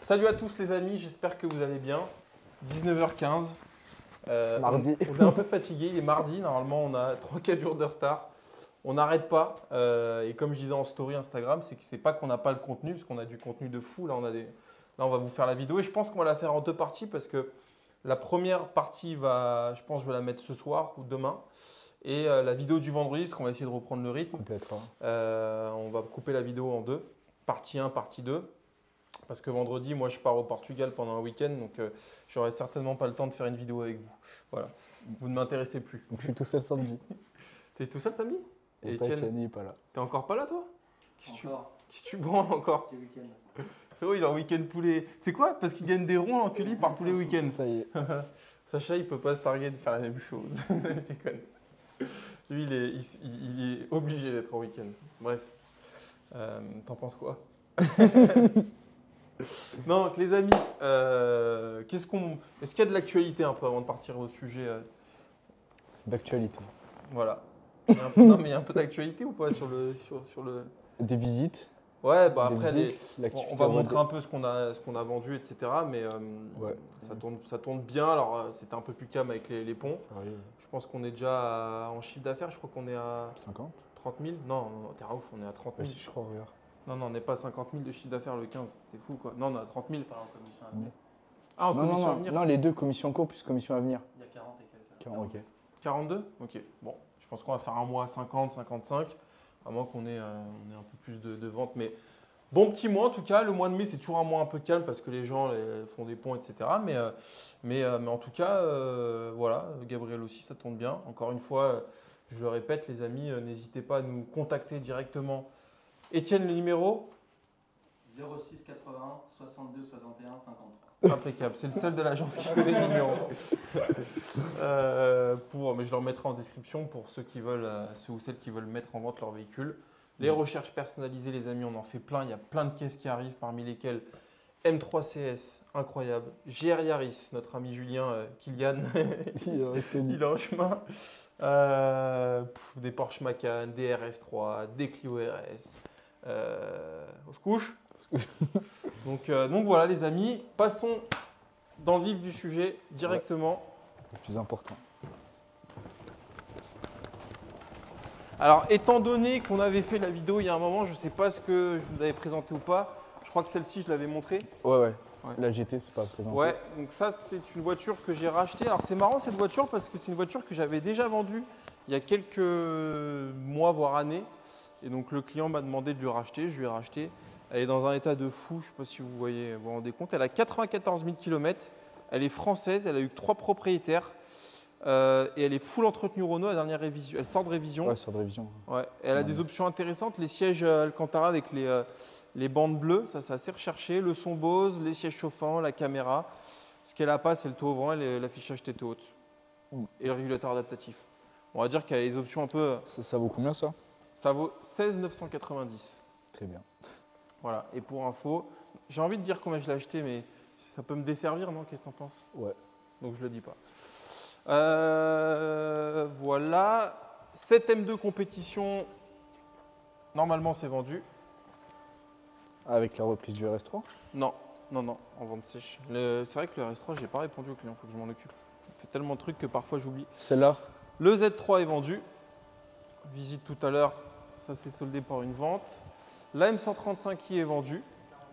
Salut à tous les amis, j'espère que vous allez bien. 19h15. Mardi. On est un peu fatigué, il est mardi, normalement on a 3-4 jours de retard. On n'arrête pas. Et comme je disais en story Instagram, c'est pas qu'on n'a pas le contenu, parce qu'on a du contenu de fou. Là, on va vous faire la vidéo et je pense qu'on va la faire en deux parties parce que la première partie je pense que je vais la mettre ce soir ou demain. Et la vidéo du vendredi, parce qu'on va essayer de reprendre le rythme. Complètement. On va couper la vidéo en deux, partie 1, partie 2. Parce que vendredi, moi, je pars au Portugal pendant un week-end, donc j'aurai certainement pas le temps de faire une vidéo avec vous. Voilà, vous ne m'intéressez plus. Donc je suis tout seul samedi. T'es tout seul samedi? Et Etienne n'est pas là. T'es encore pas là, toi? Qu'est-ce que tu branles encore? Petit week-end. Frérot, il est en week-end tous les… Tu sais quoi? Parce qu'il gagne des ronds en culi par tous les week-ends. Ça y est. Sacha, il peut pas se targuer de faire la même chose. Je déconne. Lui, il est obligé d'être en week-end. Bref. T'en penses quoi? Non, donc, les amis, est-ce qu'il y a de l'actualité un peu avant de partir au sujet D'actualité. Voilà. Non, mais il y a un peu d'actualité ou pas sur le… Des visites. Ouais, bah des après, visites, on l'activité va en montrer mode- un peu ce qu'on a vendu, etc. Mais Ouais. ça tourne bien. Alors, c'était un peu plus calme avec les ponts. Ça arrive. Je pense qu'on est déjà en chiffre d'affaires. Je crois qu'on est à 50. 30 000. Non, t'es ouf, on est à 30 Ouais, 000. si je crois, regarde. Non, on n'est pas à 50 000 de chiffre d'affaires le 15. T'es fou, quoi. Non, on est à 30 000. Pas en commission à venir. Ah, en Non, commission non, à non, venir non, les deux, commission cours plus commission à venir. Il y a 40 et quelques. 40, ok. 42? Ok. Bon, je pense qu'on va faire un mois à 50, 55. À moins qu'on ait un peu plus de ventes. Mais bon petit mois en tout cas. Le mois de mai, c'est toujours un mois un peu calme parce que les gens font des ponts, etc. Mais en tout cas, voilà. Gabriel aussi, ça tourne bien. Encore une fois, je le répète, les amis, n'hésitez pas à nous contacter directement. Étienne, le numéro? 06 81 62 61 53. Impeccable, c'est le seul de l'agence qui connaît le numéro. Mais je le remettrai en description pour ceux ou celles qui veulent mettre en vente leur véhicule. Les recherches personnalisées, les amis, on en fait plein. Il y a plein de caisses qui arrivent, parmi lesquelles M3 CS, incroyable. GR Yaris, notre ami Julien Kylian, Il est resté il est en chemin. Des Porsche Macan, des RS3, des Clio RS. On se couche. Donc voilà les amis, passons dans le vif du sujet directement. le plus important. Alors étant donné qu'on avait fait la vidéo il y a un moment, je ne sais pas ce que je vous avais présenté ou pas, je crois que celle-ci je l'avais montrée. Ouais. Ouais. La GT, c'est pas présenté. Ouais, donc ça c'est une voiture que j'ai rachetée. Alors c'est marrant cette voiture parce que c'est une voiture que j'avais déjà vendue il y a quelques mois voire années. Et donc le client m'a demandé de lui racheter, je lui ai racheté. Elle est dans un état de fou, je ne sais pas si vous vous rendez compte. Elle a 94 000 km, elle est française, elle a eu 3 propriétaires et elle est full entretenue Renault à la dernière révision. Elle sort de révision. Ouais, sur de révision. Ouais. Et elle a des options intéressantes, les sièges Alcantara avec les bandes bleues, ça c'est assez recherché, le son Bose, les sièges chauffants, la caméra. Ce qu'elle n'a pas, c'est le toit ouvrant et l'affichage tête haute et le régulateur adaptatif. On va dire qu'elle a des options un peu… Ça vaut combien ça? Ça vaut 16 990. Très bien. Voilà, et pour info, j'ai envie de dire combien je l'ai acheté, mais ça peut me desservir, non? Qu'est-ce que tu en penses? Ouais. Donc je ne le dis pas. Voilà, 7 M2 compétition, normalement c'est vendu. Avec la reprise du RS3? Non, en vente sèche. C'est vrai que le RS3, je n'ai pas répondu au client, il faut que je m'en occupe. Il fait tellement de trucs que parfois j'oublie. Celle-là? Le Z3 est vendu. Visite tout à l'heure, ça s'est soldé par une vente. La M135 qui est vendue.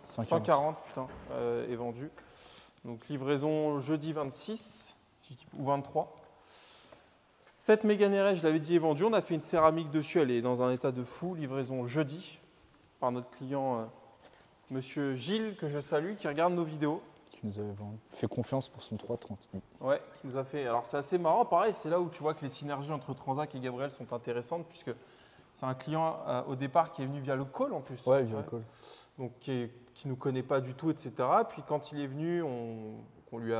140 putain, est vendue. Donc livraison jeudi 26 ou 23. Cette Mégane RS, je l'avais dit, est vendue. On a fait une céramique dessus, elle est dans un état de fou. Livraison jeudi par notre client monsieur Gilles, que je salue, qui regarde nos vidéos. Qui nous avait fait confiance pour son 330i. Ouais, qui nous a fait. Alors c'est assez marrant, pareil, c'est là où tu vois que les synergies entre Transac et Gabriel sont intéressantes, puisque c'est un client au départ qui est venu via le call en plus. Ouais, via le call. Donc qui ne nous connaît pas du tout, etc. Puis quand il est venu, on lui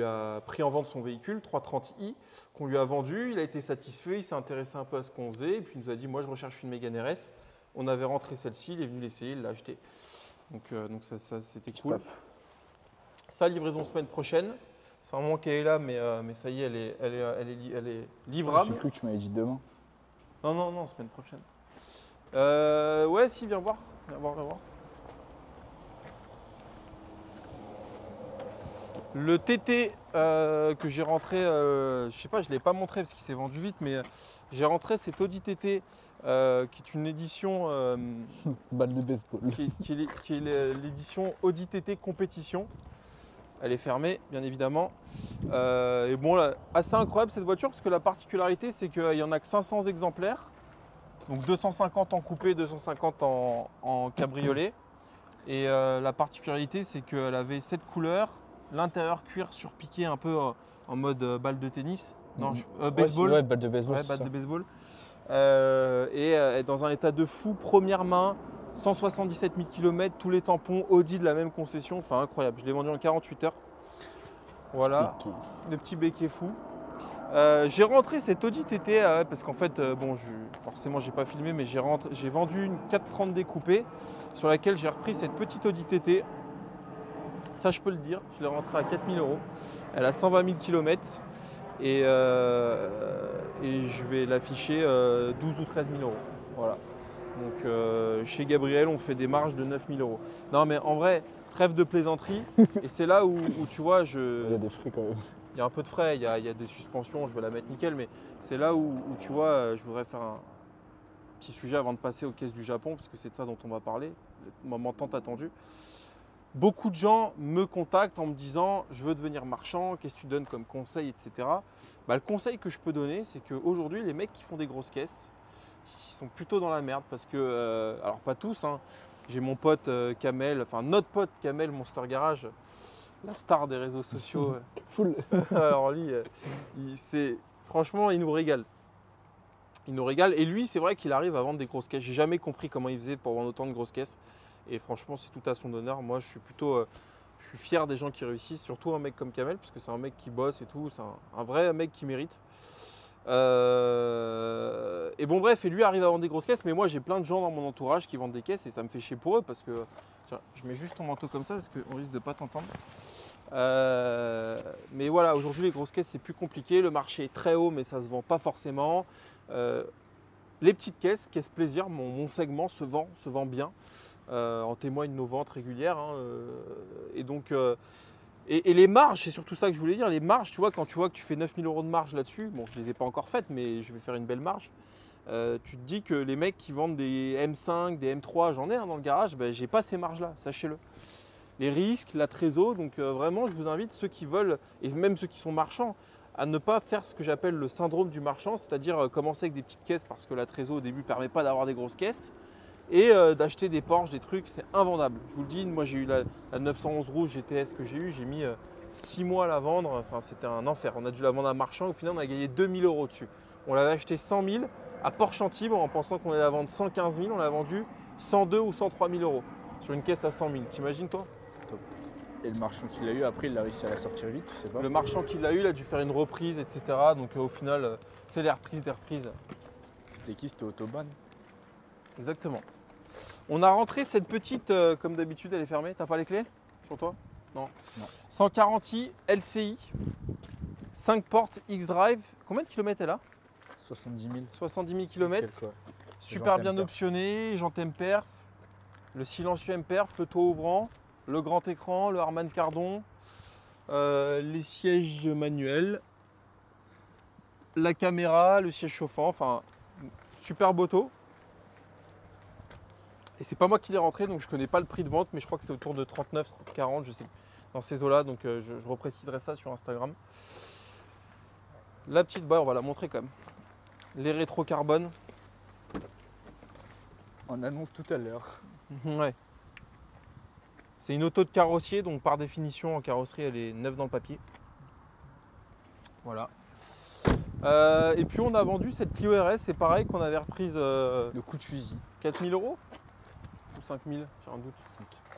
a pris en vente son véhicule, 330i, qu'on lui a vendu. Il a été satisfait, il s'est intéressé un peu à ce qu'on faisait. Et puis il nous a dit, moi je recherche une Mégane RS. On avait rentré celle-ci, il est venu l'essayer, il l'a acheté. Donc ça c'était cool. Sa livraison semaine prochaine. Ça fait un moment qu'elle est là, mais ça y est, elle est livrable. J'ai cru que tu m'avais dit demain. Non, semaine prochaine. Ouais, si, viens voir. Viens voir. Le TT que j'ai rentré, je sais pas, je ne l'ai pas montré parce qu'il s'est vendu vite, mais j'ai rentré cet Audi TT qui est une édition Balle de baseball. qui est l'édition Audi TT Compétition. Elle est fermée, bien évidemment. Et bon, là, assez incroyable cette voiture parce que la particularité, c'est qu'il n'y en a que 500 exemplaires. Donc 250 en coupé, 250 en cabriolet. Et la particularité, c'est qu'elle avait 7 couleurs. L'intérieur cuir surpiqué un peu en mode balle de tennis. Non, baseball. Ouais, balle de baseball. Ouais, c'est balle ça. de baseball. Et elle est dans un état de fou, première main, 177 000 km, tous les tampons, Audi de la même concession, enfin incroyable. Je l'ai vendu en 48 heures. Voilà, Piqué. le petit béquet fou. J'ai rentré cette Audi TT parce qu'en fait, bon, forcément j'ai pas filmé, mais j'ai vendu une 430D coupée sur laquelle j'ai repris cette petite Audi TT. Ça, je peux le dire, je l'ai rentrée à 4 000 €. Elle a 120 000 km et je vais l'afficher 12 ou 13 000 €. Voilà. Donc chez Gabriel, on fait des marges de 9 000 €. Non, mais en vrai, trêve de plaisanterie. Et c'est là où tu vois, Il y a des frais quand même. il y a un peu de frais, il y a des suspensions, je veux la mettre nickel, mais c'est là où tu vois, je voudrais faire un petit sujet avant de passer aux caisses du Japon, parce que c'est de ça dont on va parler, le moment tant attendu. Beaucoup de gens me contactent en me disant je veux devenir marchand, qu'est-ce que tu donnes comme conseil, etc. Bah, le conseil que je peux donner, c'est qu'aujourd'hui, les mecs qui font des grosses caisses, ils sont plutôt dans la merde parce que, alors pas tous, hein, j'ai mon pote Kamel, enfin notre pote Kamel Monster Garage, la star des réseaux sociaux. Full. Alors lui, franchement, il nous régale. Il nous régale. Et lui, c'est vrai qu'il arrive à vendre des grosses caisses. J'ai jamais compris comment il faisait pour vendre autant de grosses caisses. Et franchement, c'est tout à son honneur. Moi, je suis fier des gens qui réussissent, surtout un mec comme Kamel, parce que c'est un mec qui bosse et tout. C'est un vrai mec qui mérite. Et bon, bref, et lui arrive à vendre des grosses caisses. Mais moi, j'ai plein de gens dans mon entourage qui vendent des caisses et ça me fait chier pour eux parce que. Tiens, je mets juste ton manteau comme ça parce qu'on risque de pas t'entendre. Mais voilà, aujourd'hui les grosses caisses c'est plus compliqué, le marché est très haut mais ça se vend pas forcément. Les petites caisses plaisir, mon segment se vend bien, en témoignent nos ventes régulières. Hein, et donc, et les marges, c'est surtout ça que je voulais dire, les marges, tu vois, quand tu vois que tu fais 9 000 € de marge là-dessus, bon je les ai pas encore faites mais je vais faire une belle marge. Tu te dis que les mecs qui vendent des M5, des M3, j'en ai un dans le garage, ben, j'ai pas ces marges là, sachez-le. Les risques, la trésor. Donc vraiment, je vous invite ceux qui veulent, et même ceux qui sont marchands, à ne pas faire ce que j'appelle le syndrome du marchand, c'est-à-dire commencer avec des petites caisses parce que la trésor au début ne permet pas d'avoir des grosses caisses, et d'acheter des Porsche, des trucs, c'est invendable. Je vous le dis, moi j'ai eu la 911 rouge GTS que j'ai eue, j'ai mis 6 mois à la vendre, enfin c'était un enfer. On a dû la vendre à un marchand, au final on a gagné 2 000 € dessus. On l'avait acheté 100 000 à Port-Chantibre en pensant qu'on allait la vendre 115 000, on l'a vendu 102 ou 103 000 € sur une caisse à 100 000. T'imagines toi? Et le marchand qu'il a eu, après, il a réussi à la sortir vite, tu sais pas. Le marchand qui l'a eu, il a dû faire une reprise, etc. Donc au final, c'est des reprises. C'était qui? C'était Autobahn. Exactement. On a rentré cette petite, comme d'habitude, elle est fermée. T'as pas les clés sur toi? Non. Non. 140i LCI, 5 portes X-Drive. Combien de kilomètres elle a? 70 000. 70 000 km. Quelques, ouais. Super Jantes bien M-Perf. optionné, jantes M-Perf, le silencieux M-Perf, le toit ouvrant, le grand écran, le Harman Kardon, les sièges manuels, la caméra, le siège chauffant, enfin super auto. Et c'est pas moi qui l'ai rentré, donc je connais pas le prix de vente, mais je crois que c'est autour de 39, 40, je sais, dans ces eaux-là, donc je repréciserai ça sur Instagram. La petite barre, on va la montrer quand même. Les rétro carbone. On annonce tout à l'heure. Ouais. C'est une auto de carrossier, donc par définition en carrosserie elle est neuve dans le papier. Voilà. Et puis on a vendu cette Clio RS, c'est pareil qu'on avait reprise Le coup de fusil. 4 000 € ou 5 000, j'ai un doute.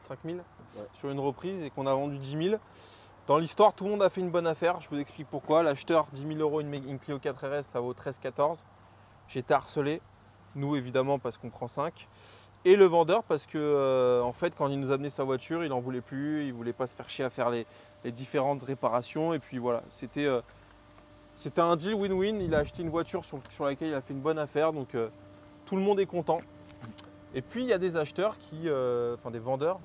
5 000 Ouais. sur une reprise et qu'on a vendu 10 000. Dans l'histoire, tout le monde a fait une bonne affaire, je vous explique pourquoi. L'acheteur, 10 000 € une Clio 4 RS, ça vaut 13-14. J'étais harcelé, nous évidemment parce qu'on prend 5. Et le vendeur parce que en fait quand il nous amenait sa voiture, il n'en voulait plus, il ne voulait pas se faire chier à faire les différentes réparations. Et puis voilà, c'était un deal win-win. Il a acheté une voiture sur laquelle il a fait une bonne affaire, donc tout le monde est content. Et puis il y a des acheteurs enfin des vendeurs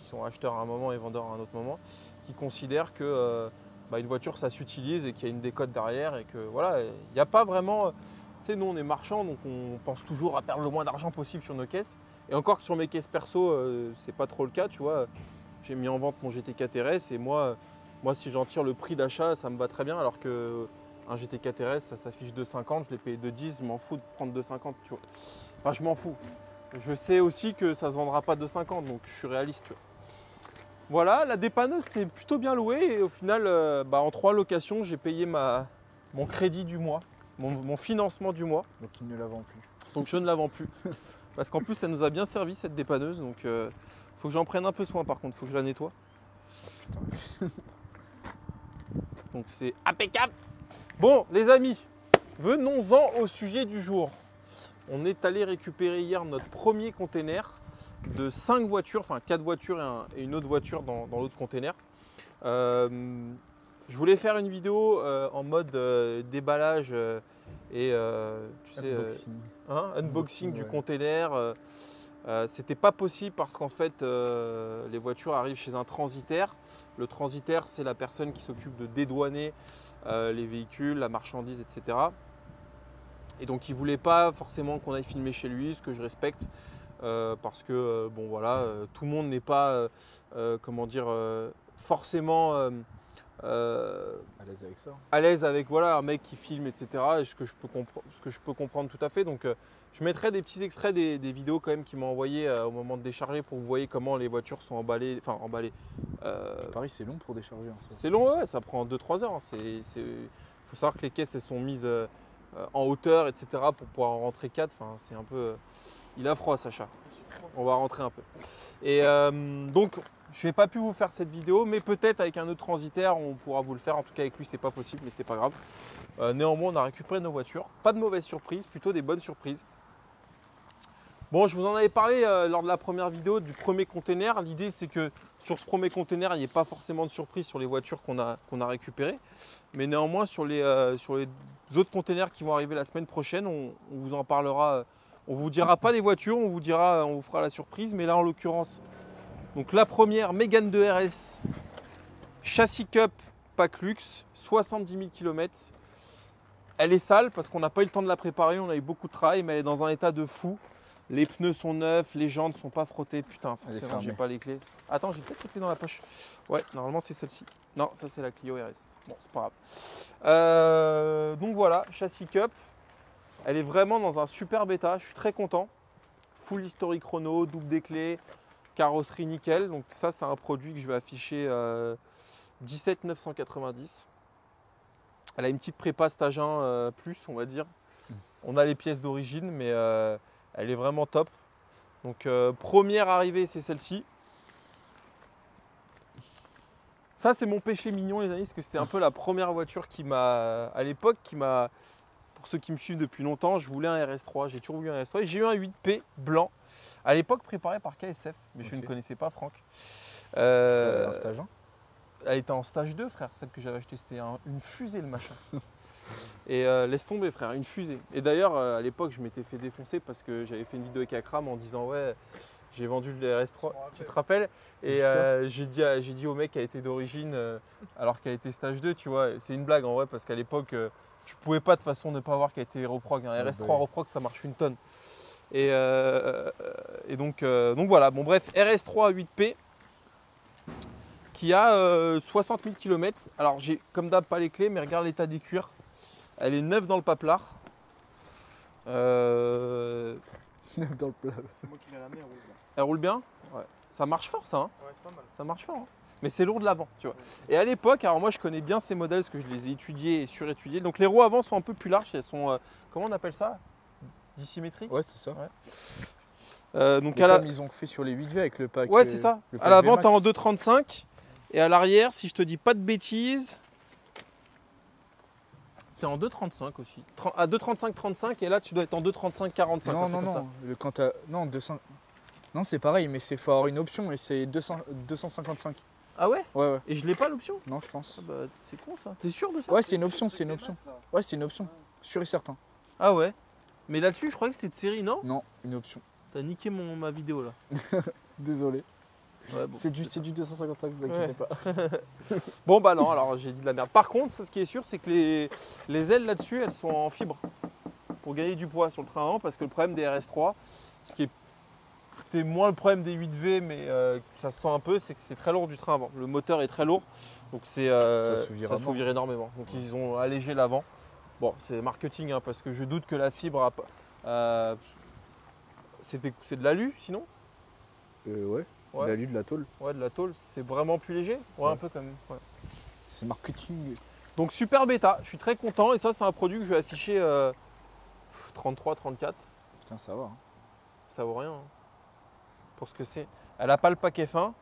qui sont acheteurs à un moment et vendeurs à un autre moment, qui considèrent que une voiture ça s'utilise et qu'il y a une décote derrière et que voilà, il n'y a pas vraiment. Tu sais, nous on est marchands donc on pense toujours à perdre le moins d'argent possible sur nos caisses. Et encore que sur mes caisses perso, c'est pas trop le cas, tu vois. J'ai mis en vente mon GT4 RS et moi si j'en tire le prix d'achat, ça me va très bien alors que un GT4 RS ça s'affiche 2,50, je l'ai payé 2,10, je m'en fous de prendre 2,50, tu vois. Enfin, je m'en fous. Je sais aussi que ça ne se vendra pas 2,50, donc je suis réaliste. Tu vois. Voilà, la dépanneuse c'est plutôt bien loué et au final, en 3 locations, j'ai payé mon crédit du mois, mon financement du mois. Donc il ne la vend plus. Donc je ne la vends plus. Parce qu'en plus, ça nous a bien servi cette dépanneuse, donc faut que j'en prenne un peu soin par contre, faut que je la nettoie. Putain. Donc c'est impeccable. Bon, les amis, venons-en au sujet du jour. On est allé récupérer hier notre premier container de 5 voitures, enfin 4 voitures et une autre voiture dans l'autre container. Je voulais faire une vidéo en mode déballage et tu sais, unboxing du container. C'était pas possible parce qu'en fait les voitures arrivent chez un transitaire. Le transitaire, c'est la personne qui s'occupe de dédouaner les véhicules, la marchandise, etc. Et donc il ne voulait pas forcément qu'on aille filmer chez lui, ce que je respecte, parce que tout le monde n'est pas forcément à l'aise avec ça. À l'aise avec un mec qui filme, etc. Et ce que je peux comprendre tout à fait. Donc je mettrai des petits extraits des vidéos quand même qu'il m'a envoyé au moment de décharger pour que vous voyez comment les voitures sont emballées. Paris, c'est long pour décharger. C'est long, ouais, ça prend 2-3 heures. Il faut savoir que les caisses elles sont mises en hauteur, etc. pour pouvoir en rentrer 4. Enfin, c'est un peu. Il a froid, Sacha. On va rentrer un peu. Et donc, je n'ai pas pu vous faire cette vidéo, mais peut-être avec un autre transitaire, on pourra vous le faire. En tout cas, avec lui, c'est pas possible, mais c'est pas grave. Néanmoins, on a récupéré nos voitures. Pas de mauvaises surprises, plutôt des bonnes surprises. Bon, je vous en avais parlé lors de la première vidéo du premier container. L'idée, c'est que sur ce premier container, il n'y ait pas forcément de surprise sur les voitures qu'on a récupérées. Mais néanmoins, sur les autres containers qui vont arriver la semaine prochaine, on vous en parlera. On ne vous dira pas les voitures, on vous fera la surprise. Mais là, en l'occurrence, donc la première Mégane 2 RS, châssis cup, pack luxe, 70 000 km. Elle est sale parce qu'on n'a pas eu le temps de la préparer, on a eu beaucoup de travail, mais elle est dans un état de fou. Les pneus sont neufs, les jantes ne sont pas frottées. Putain, forcément, j'ai pas les clés. Attends, j'ai peut-être les clés dans la poche. Ouais, normalement, c'est celle-ci. Non, ça, c'est la Clio RS. Bon, c'est pas grave. Donc voilà, châssis cup. Elle est vraiment dans un super état. Je suis très content. Full historique chrono, double des clés, carrosserie nickel. Donc ça, c'est un produit que je vais afficher 17 990. Elle a une petite prépa stage 1 plus, on va dire. On a les pièces d'origine, mais elle est vraiment top. Donc première arrivée, c'est celle-ci. Ça, c'est mon péché mignon, les amis, parce que c'était un peu la première voiture à l'époque, pour ceux qui me suivent depuis longtemps, je voulais un RS3. J'ai toujours eu un RS3 et j'ai eu un 8P blanc. À l'époque, préparé par KSF, mais je ne connaissais pas Franck. Un stage 1 Elle était en stage 2, frère. Celle que j'avais achetée, c'était une fusée, le machin. Et laisse tomber, frère, une fusée. Et d'ailleurs, à l'époque, je m'étais fait défoncer parce que j'avais fait une vidéo avec Akram en disant ouais, j'ai vendu le RS3, tu te rappelles? Et j'ai dit au mec qui a été d'origine alors qu'elle était stage 2, tu vois. C'est une blague en vrai parce qu'à l'époque, tu pouvais pas de toute façon ne pas voir qu'elle était Aeroprog. Un RS3 Aeroprog, ça marche une tonne. Et donc voilà, bon bref, RS3 8P qui a 60 000 km. Alors j'ai comme d'hab pas les clés, mais regarde l'état des cuirs. Elle est neuve dans le paplard. Neuve dans le plat. C'est moi qui l'ai ramené, elle roule bien. Elle roule bien? Ouais. Ça marche fort ça, hein? Ouais, c'est pas mal. Ça marche fort. Hein, mais c'est lourd de l'avant, tu vois. Et à l'époque, alors moi je connais bien ces modèles parce que je les ai étudiés et surétudiés. Donc les roues avant sont un peu plus larges. Elles sont, comment on appelle ça? Dissymétriques? Ouais, c'est ça. Ouais. Donc comme ils ont fait sur les 8V avec le pack. Ouais, c'est ça. À l'avant, tu es en 2,35 et à l'arrière, si je te dis pas de bêtises, tu es en 2,35 aussi. À 2,35-35 et là, tu dois être en 2,35-45. Non, 200. Non, c'est pareil, mais c'est faut avoir une option et c'est 255. Ah ouais? Ouais. Et je l'ai pas l'option? Non, je pense. Ah bah, c'est con ça. T'es sûr de ça? Ouais, c'est une option, Ouais, c'est une option. Sûr et certain. Ah ouais? Mais là-dessus, je croyais que c'était de série, non? Non, une option. T'as niqué ma vidéo là. Désolé. Ouais, bon. C'est du 255, vous inquiétez pas. Bon bah non, alors j'ai dit de la merde. Par contre, ça, ce qui est sûr, c'est que les ailes là-dessus, elles sont en fibre pour gagner du poids sur le train avant, parce que le problème des RS3, ce qui est peut-être moins le problème des 8V, mais ça se sent un peu, c'est que c'est très lourd du train avant. Le moteur est très lourd, donc ça s'ouvre énormément. Donc ils ont allégé l'avant. Bon, c'est marketing, hein, parce que je doute que la fibre, c'est de l'alu sinon. Ouais. Ouais. L'alu de la tôle. Ouais, de la tôle, c'est vraiment plus léger. Ouais, un peu quand même. Ouais. C'est marketing. Donc super bêta, je suis très content et ça c'est un produit que je vais afficher 33, 34. Putain, ça va. Hein. Ça vaut rien. Hein. Pour ce que c'est. Elle n'a pas le paquet fin,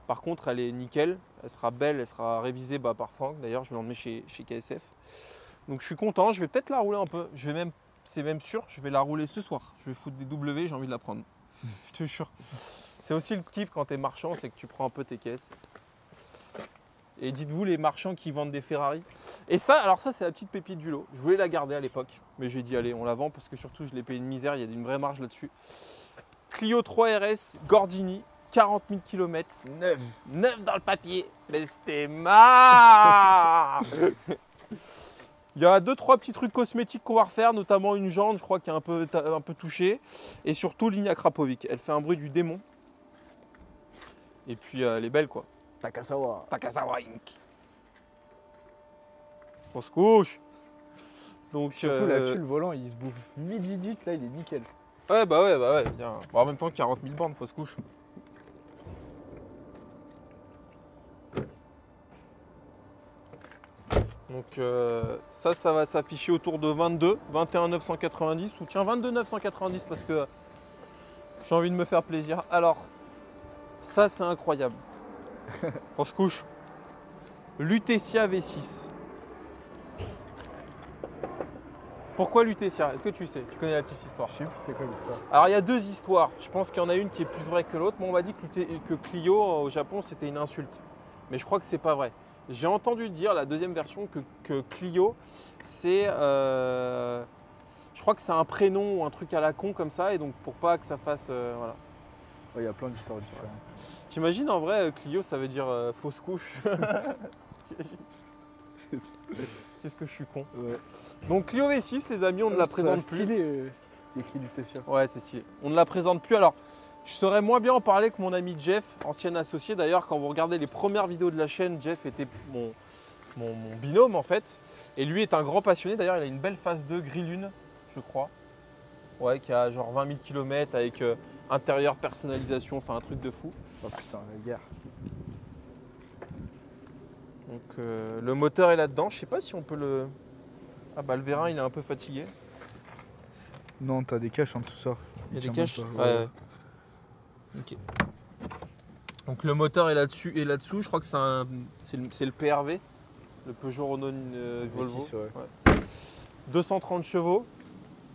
par contre elle est nickel, elle sera belle, elle sera révisée par Franck. D'ailleurs je vais l'emmener chez KSF. Donc je suis content, je vais peut-être la rouler un peu. C'est même sûr, je vais la rouler ce soir. Je vais foutre des W, j'ai envie de la prendre. Je te jure. C'est aussi le kiff quand tu es marchand, c'est que tu prends un peu tes caisses. Et dites-vous les marchands qui vendent des Ferrari. Et ça, alors ça c'est la petite pépite du lot. Je voulais la garder à l'époque, mais j'ai dit allez on la vend parce que surtout je l'ai payé une misère, il y a une vraie marge là-dessus. Clio 3 RS Gordini, 40 000 km. Neuf dans le papier. Mais c'était marre. Il y a 2-3 petits trucs cosmétiques qu'on va refaire, notamment une jante, je crois, qui est un peu touchée. Et surtout Ligna Krapovic. Elle fait un bruit du démon. Et puis elle est belle quoi. Takasawa. Takasawa Inc. On se couche. Donc, surtout là-dessus, le volant il se bouffe vite, là il est nickel. Ouais, bah ouais. Tiens. Bon, en même temps, 40 000 bornes, faut se couche. Donc ça va s'afficher autour de 22, 21 990 ou tiens 22 990 parce que j'ai envie de me faire plaisir. Alors, ça c'est incroyable. On se couche. Lutetia V6. Pourquoi Lutetia? Est-ce que tu sais? Tu connais la petite histoire? Je sais plus c'est quoi l'histoire. Alors il y a deux histoires. Je pense qu'il y en a une qui est plus vraie que l'autre. Moi on m'a dit que Clio au Japon c'était une insulte. Mais je crois que c'est pas vrai. J'ai entendu dire la deuxième version que Clio c'est je crois que c'est un prénom ou un truc à la con comme ça et donc pour pas que ça fasse voilà. Ouais, il y a plein d'histoires différentes. T'imagines en vrai Clio ça veut dire fausse couche. Qu'est-ce que je suis con. Ouais. Donc Clio V6 les amis on ne la présente plus. Stylé l'écrit du Tessia. Ouais c'est stylé. On ne la présente plus alors. Je saurais moins bien en parler que mon ami Jeff, ancien associé. D'ailleurs, quand vous regardez les premières vidéos de la chaîne, Jeff était mon binôme en fait. Et lui est un grand passionné. D'ailleurs, il a une belle phase 2 gris lune, je crois. Ouais, qui a genre 20 000 km avec intérieur personnalisation, enfin un truc de fou. Oh putain, la guerre. Donc le moteur est là-dedans. Je sais pas si on peut le... Ah bah le vérin, il est un peu fatigué. Non, t'as des caches en dessous ça. Il y a des caches. Ouais. Ok. Donc le moteur est là-dessus et là-dessous. Je crois que c'est le PRV, le Peugeot Renault Volvo. V6, ouais. 230 chevaux.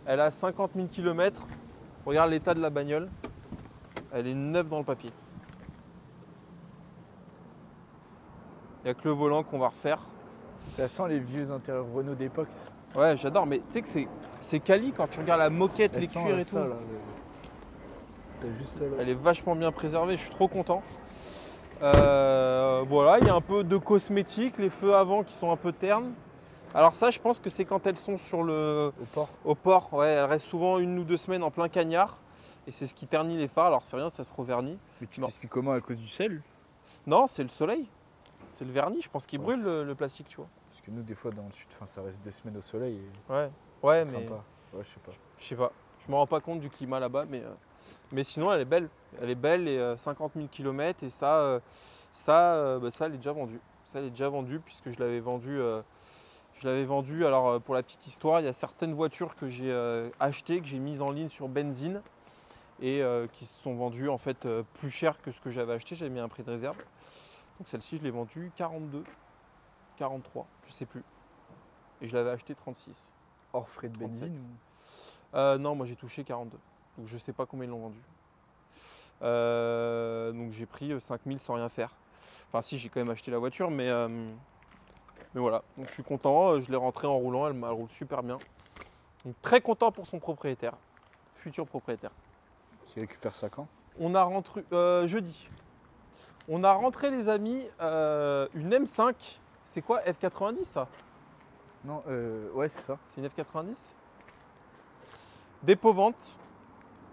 Elle a 50 000 km. Regarde l'état de la bagnole. Elle est neuve dans le papier. Il n'y a que le volant qu'on va refaire. Ça sent les vieux intérieurs Renault d'époque. Ouais, j'adore. Mais tu sais que c'est quali quand tu regardes la moquette, les cuirs et tout. T'as juste ça là. Elle est vachement bien préservée, je suis trop content. Voilà, il y a un peu de cosmétiques, les feux avant qui sont un peu ternes. Alors ça, je pense que c'est quand elles sont sur le... Au port, ouais, elles restent souvent 1 ou 2 semaines en plein cagnard. Et c'est ce qui ternit les phares, alors c'est rien, ça se revernit. Mais tu t'expliques comment à cause du sel? Non, c'est le soleil. C'est le vernis, je pense qu'il brûle le plastique, tu vois. Parce que nous, des fois, dans le sud, ça reste 2 semaines au soleil. Et Ouais, mais... pas. Ouais, je sais pas. Je sais pas. Je me rends pas compte du climat là-bas, mais sinon elle est belle. Elle est belle et 50 000 km et ça elle est déjà vendue. Ça elle est déjà vendue puisque je l'avais vendue. Alors pour la petite histoire, il y a certaines voitures que j'ai achetées, que j'ai mises en ligne sur Benzine et qui se sont vendues en fait plus cher que ce que j'avais acheté. J'avais mis un prix de réserve. Donc celle-ci je l'ai vendue 42, 43, je sais plus. Et je l'avais acheté 36. Hors frais de 37. benzine Non, moi j'ai touché 42. Donc je sais pas combien ils l'ont vendu. Donc j'ai pris 5000 sans rien faire. Enfin si, j'ai quand même acheté la voiture, mais voilà. Donc je suis content, je l'ai rentrée en roulant, elle roule super bien. Donc très content pour son propriétaire, futur propriétaire. Qui récupère ça quand? On a rentré jeudi. On a rentré les amis une M5. C'est quoi F90 ça? Non, ouais, c'est ça. C'est une F90. Dépôt-vente,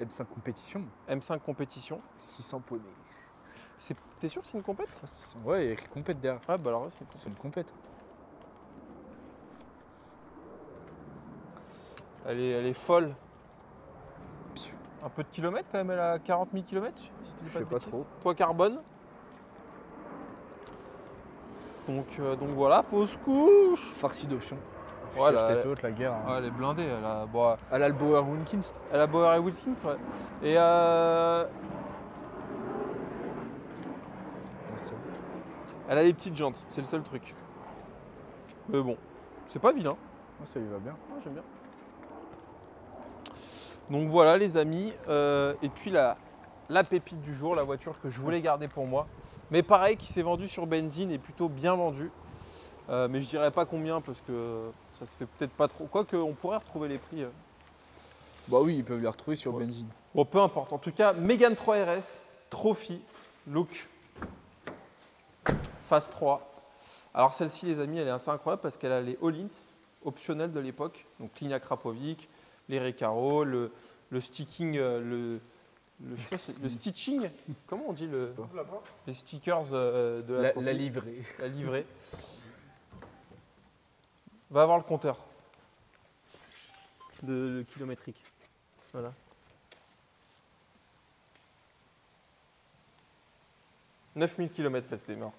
M5 compétition, M5 compétition. 600 poneys. T'es sûr que c'est une compète? Ah, 600. Ouais, il y a écrit compète derrière. Ouais, bah alors ouais, c'est une compète. C'est une compète. Elle est folle. Un peu de kilomètres quand même, elle a 40 000 km si tu dis Je sais de pas bêtises. trop. Toit carbone. Donc voilà, fausse couche. Farci d'options. Voilà, J'ai acheté haute la guerre. Hein. Ouais, elle est blindée. Bon, Elle a le Bauer Wilkins. elle a Bauer et Wilkins, ouais. Et elle a les petites jantes, c'est le seul truc. Mais bon, c'est pas vilain. Ça lui va bien. Moi j'aime bien. Donc voilà les amis. Et puis la pépite du jour, la voiture que je voulais garder pour moi. Mais pareil, qui s'est vendue sur benzine et plutôt bien vendue. Mais je dirais pas combien parce que ça se fait peut-être pas trop. Quoique on pourrait retrouver les prix. Bah oui, ils peuvent les retrouver sur Ouais. benzine. Bon, peu importe. En tout cas, Mégane 3 RS, Trophy, look, phase 3. Alors celle-ci, les amis, elle est assez incroyable parce qu'elle a les All-ins optionnels de l'époque. Donc Lignac Krapovic, les Recaro, le sticking, je sais pas si- le stitching, comment on dit les stickers de la, La Trophy, livrée. la livrée. Va avoir le compteur de kilométrique. Voilà. « 9000 km, Festé mort. »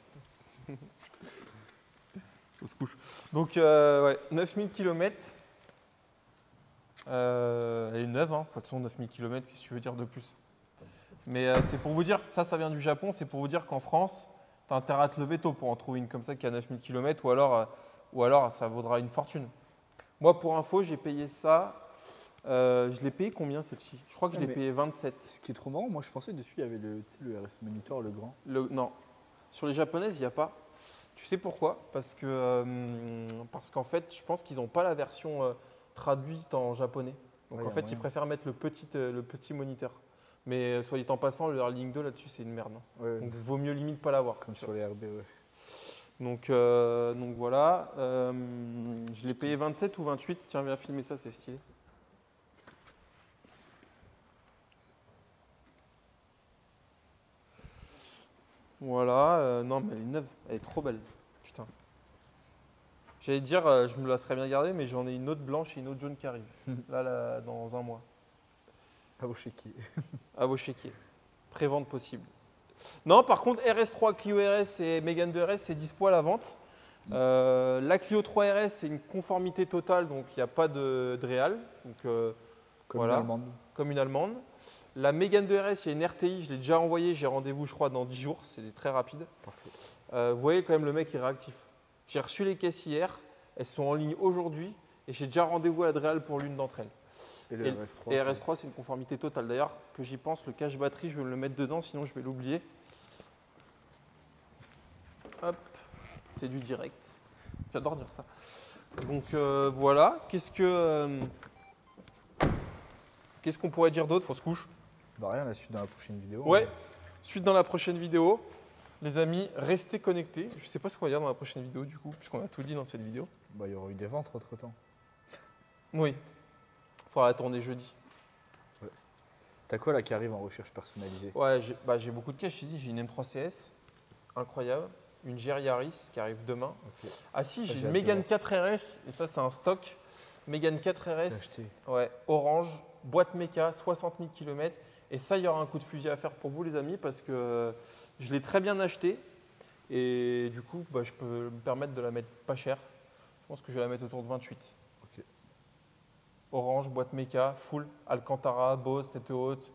On se couche. Donc, ouais, 9000 km. Elle est neuve, hein. De toute façon, 9000 km, qu'est-ce que tu veux dire de plus? Mais c'est pour vous dire, ça vient du Japon, c'est pour vous dire qu'en France, tu as intérêt à te lever tôt pour en trouver une comme ça qui a 9000 km ou alors ça vaudra une fortune. Moi, pour info, j'ai payé ça. Je l'ai payé combien celle-ci? Je crois que je l'ai Mais- payé 27. Ce qui est trop marrant, moi je pensais dessus, il y avait le RS Monitor, le grand. Non, sur les japonaises, il n'y a pas. Tu sais pourquoi? Parce qu'en fait, je pense qu'ils n'ont pas la version traduite en japonais. Donc Ouais, en y a fait, ils moyen. préfèrent mettre le petit moniteur. Mais soyez en passant, leur ligne 2 là-dessus, c'est une merde. Hein. Ouais, Donc vaut mieux limite pas l'avoir. comme sur les RB, ouais. Donc voilà, je l'ai payé 27 ou 28. Tiens, viens filmer ça, c'est stylé. Voilà, non mais elle est neuve, elle est trop belle. Putain. J'allais te dire, je me la serais bien gardée, mais j'en ai une autre blanche et une autre jaune qui arrive. Là, dans un mois. À vos chéquiers. À vos chéquiers. Prévente possible. Non, par contre, RS3, Clio RS et Mégane 2 RS, c'est dispo à la vente. La Clio 3 RS, c'est une conformité totale, donc il n'y a pas de réal. Donc, Comme Voilà. une allemande. comme une allemande. La Mégane 2 RS, il y a une RTI, je l'ai déjà envoyée, j'ai rendez-vous, je crois, dans 10 jours, c'est très rapide. Parfait. Vous voyez quand même, le mec est réactif. J'ai reçu les caisses hier, elles sont en ligne aujourd'hui et j'ai déjà rendez-vous à Adréal pour l'une d'entre elles. Et le RS3. Et RS3, c'est une conformité totale. D'ailleurs, que j'y pense, le cache batterie, je vais le mettre dedans, sinon je vais l'oublier. Hop, c'est du direct. J'adore dire ça. Donc voilà, qu'est-ce qu'on pourrait dire d'autre? Fausse couche. Bah rien, la suite dans la prochaine vidéo. Ouais, suite dans la prochaine vidéo. Les amis, restez connectés. Je ne sais pas ce qu'on va dire dans la prochaine vidéo du coup, puisqu'on a tout dit dans cette vidéo. Bah il y aura eu des ventes entre temps. Oui, il faudra la tourner jeudi. T'as quoi là qui arrive en recherche personnalisée? Ouais, j'ai beaucoup de cas, je t'ai dit, j'ai une M3 CS, incroyable. Une GR Yaris qui arrive demain. Ok. Ah si, j'ai j'ai une hâte de Mégane voir. 4 RS, et ça c'est un stock. Mégane 4 T'as RS, acheté. ouais, orange, boîte méca, 60 000 km. Et ça, il y aura un coup de fusil à faire pour vous les amis, parce que je l'ai très bien acheté. Et du coup, je peux me permettre de la mettre pas cher. Je pense que je vais la mettre autour de 28. Ok. Orange, boîte méca, full, Alcantara, Bose, tête haute,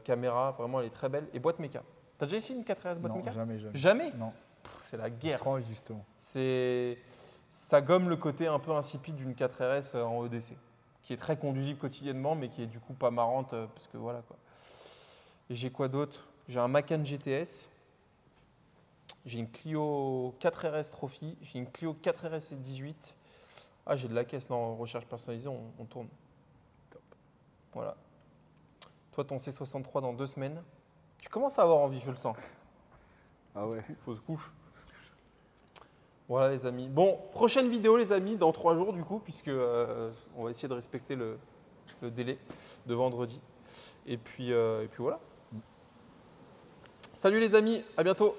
caméra, vraiment elle est très belle. Et boîte méca. T'as déjà essayé une 4RS boîte Non, méca? jamais. Jamais? Non, C'est la c'est guerre. trop justement. Ça gomme le côté un peu insipide d'une 4RS en EDC, qui est très conduisible quotidiennement, mais qui est du coup pas marrante, parce que voilà quoi. Et j'ai quoi d'autre? J'ai un Macan GTS, j'ai une Clio 4RS Trophy, j'ai une Clio 4RS 18. Ah, j'ai de la caisse, non, en recherche personnalisée, on tourne. Top. Voilà. Toi, ton C63 dans 2 semaines. Tu commences à avoir envie, je le sens. Ah ouais. Fausse couche. Voilà les amis. Bon, prochaine vidéo les amis, dans 3 jours du coup, puisque on va essayer de respecter le délai de vendredi. Et puis voilà. Salut les amis, à bientôt.